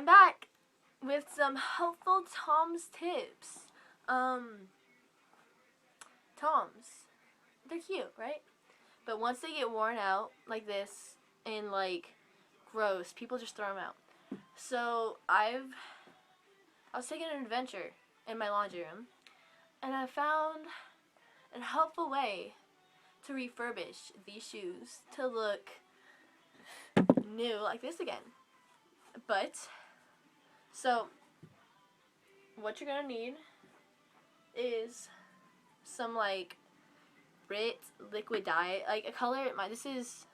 I'm back with some helpful Tom's tips. Tom's, they're cute, right? But once they get worn out like this and like gross, people just throw them out. So I was taking an adventure in my laundry room, and I found a helpful way to refurbish these shoes to look new like this again. But so what you're gonna need is some like Rit liquid dye, like a color. This is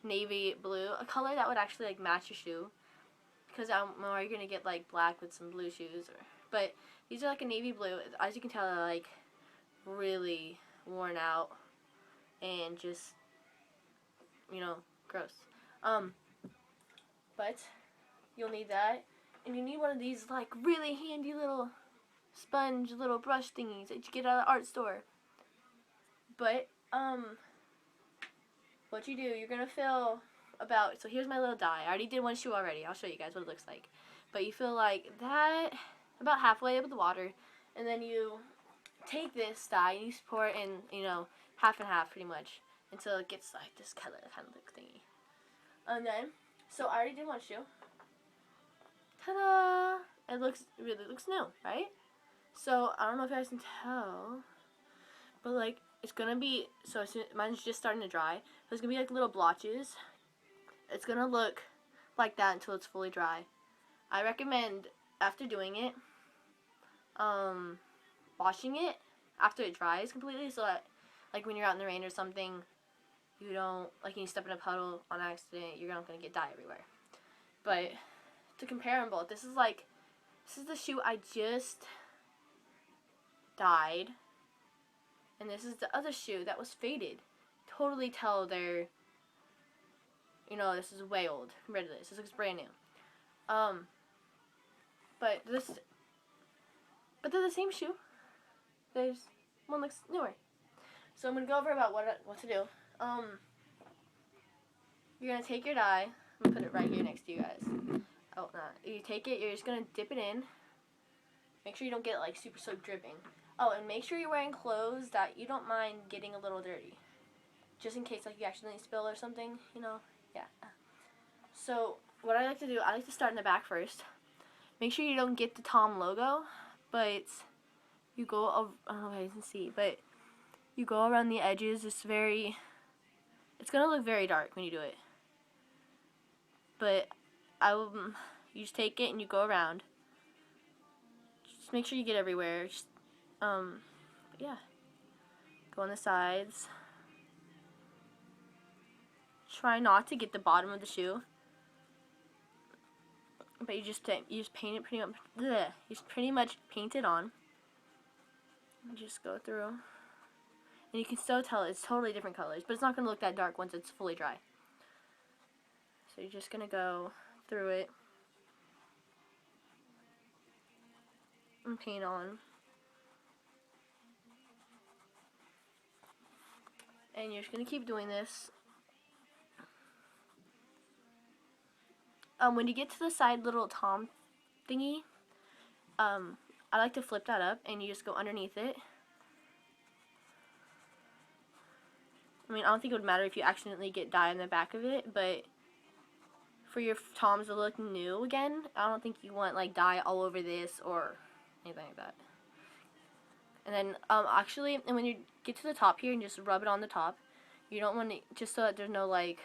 navy blue, a color that would actually like match your shoe. Because you're gonna get like black with some blue shoes, but these are like a navy blue. As you can tell, they're like really worn out and just gross. But you'll need that, and you need one of these like really handy little sponge little brush thingies that you get at an art store. But what you do, you're gonna fill about, so here's my little dye. I already did one shoe already. I'll show you guys what it looks like. But you fill like that about halfway up with the water, and then you take this dye and you pour it in, half and half pretty much until it gets like this color kind of look thingy. And then, so I already did one shoe. Ta-da! It really looks new, right? So I don't know if you guys can tell, but like it's gonna be, so mine's just starting to dry. There's gonna be like little blotches. It's gonna look like that until it's fully dry. I recommend after doing it, washing it after it dries completely, so that like when you're out in the rain or something, you don't, like when you step in a puddle on accident, you're not gonna get dye everywhere. But to compare them both, this is the shoe I just dyed, and this is the other shoe that was faded. Totally tell they're, this is way old compared to this. This looks brand new. But they're the same shoe. There's one looks newer. So I'm gonna go over about what to do. You're gonna take your dye. I'm gonna put it right here next to you guys. Oh, no. You take it. You're just gonna dip it in. Make sure you don't get it like super soaked dripping. Oh, and make sure you're wearing clothes that you don't mind getting a little dirty, just in case like you accidentally spill or something. Yeah. So what I like to do, I like to start in the back first. Make sure you don't get the Tom logo, but you go, I don't know if you can see, but you go around the edges. It's going to look very dark when you do it. But you just take it and you go around. Just make sure you get everywhere. Yeah. Go on the sides. Try not to get the bottom of the shoe. But you just paint it pretty much. You just pretty much paint it on. And just go through, and you can still tell it's totally different colors, but it's not gonna look that dark once it's fully dry. So you're just gonna go through it and paint on, and you're just gonna keep doing this. When you get to the side little Tom thingy, I like to flip that up and you just go underneath it. I don't think it would matter if you accidentally get dye in the back of it, but for your Toms to look new again, I don't think you want like dye all over this or anything like that. And then and when you get to the top here and just rub it on the top, you don't want to, just so that there's no like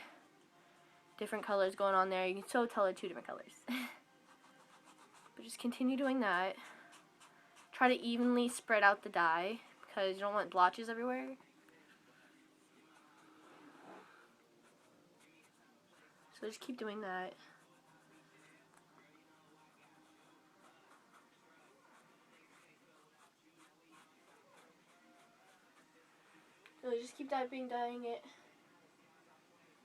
different colors going on there. You can still tell they're two different colors. But just continue doing that. Try to evenly spread out the dye because you don't want blotches everywhere. So just keep doing that. So just keep dyeing it.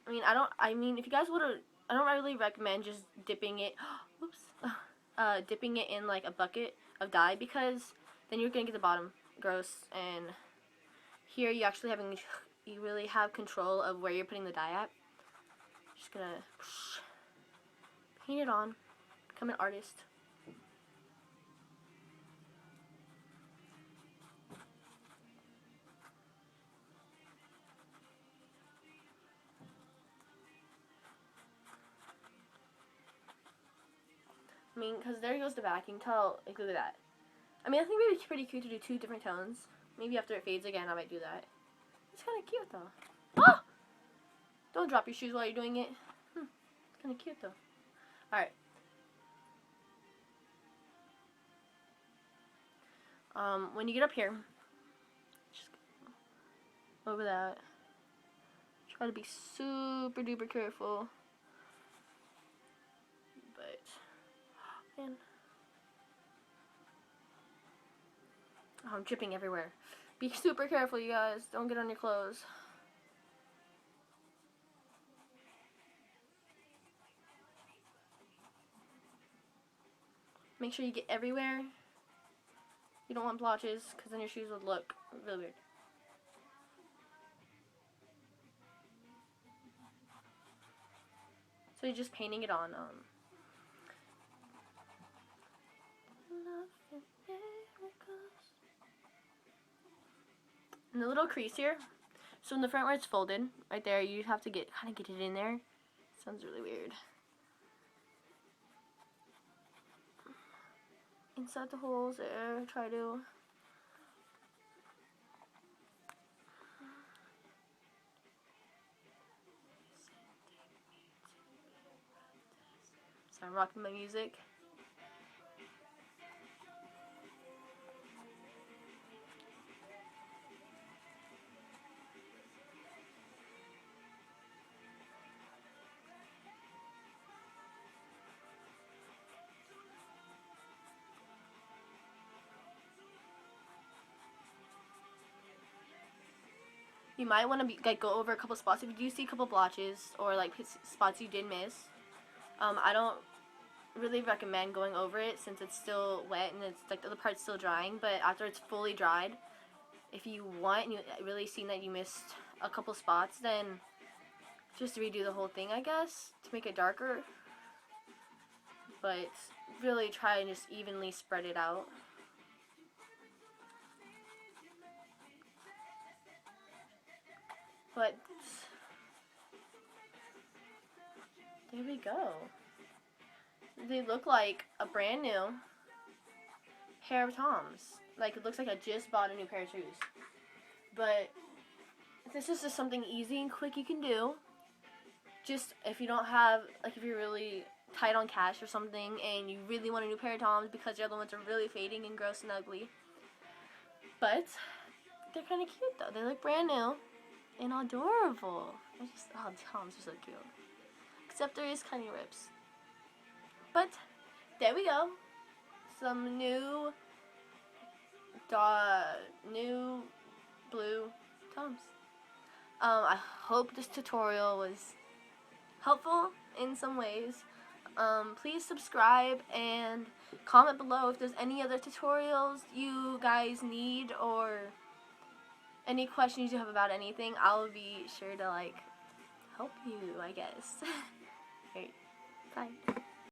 If you guys I don't really recommend just dipping it. Oops. Dipping it in like a bucket of dye, because then you're gonna get the bottom gross, and here you really have control of where you're putting the dye at. Just gonna paint it on Become an artist. I mean, because there goes the back. You can tell, like, look at that. I mean, I think it'd be pretty cute to do 2 different tones. Maybe after it fades again, I might do that. It's kind of cute, though. Ah! Don't drop your shoes while you're doing it. It's kind of cute, though. Alright. When you get up here, just over that. Try to be super duper careful. But, man. Oh, I'm dripping everywhere. Be super careful, you guys. Don't get on your clothes. Make sure you get everywhere. You don't want blotches, because then your shoes would look really weird. So you're just painting it on. And the little crease here. So in the front where it's folded, right there, you have to kind of get it in there. Sounds really weird. Inside the holes there, try to. So I'm rocking my music. You might want to go over a couple spots if you do see a couple blotches or like spots you did miss. I don't really recommend going over it since it's still wet and it's like the other part's still drying. But after it's fully dried, if you want and you really seen that you missed a couple spots, then just redo the whole thing, I guess, to make it darker. But really try and just evenly spread it out. But there we go. They look like a brand new pair of Toms. Like, it looks like I just bought a new pair of shoes. But this is just something easy and quick you can do. Just if you don't have, like, if you're really tight on cash or something and you really want a new pair of Toms because the other ones are really fading and gross and ugly. But they're kind of cute though. They look brand new and adorable. Toms are so cute. Except there is kind of rips. But there we go. Some new blue Toms. I hope this tutorial was helpful in some ways. Please subscribe and comment below if there's any other tutorials you guys need or any questions you have about anything. I'll be sure to help you, I guess. Alright, bye.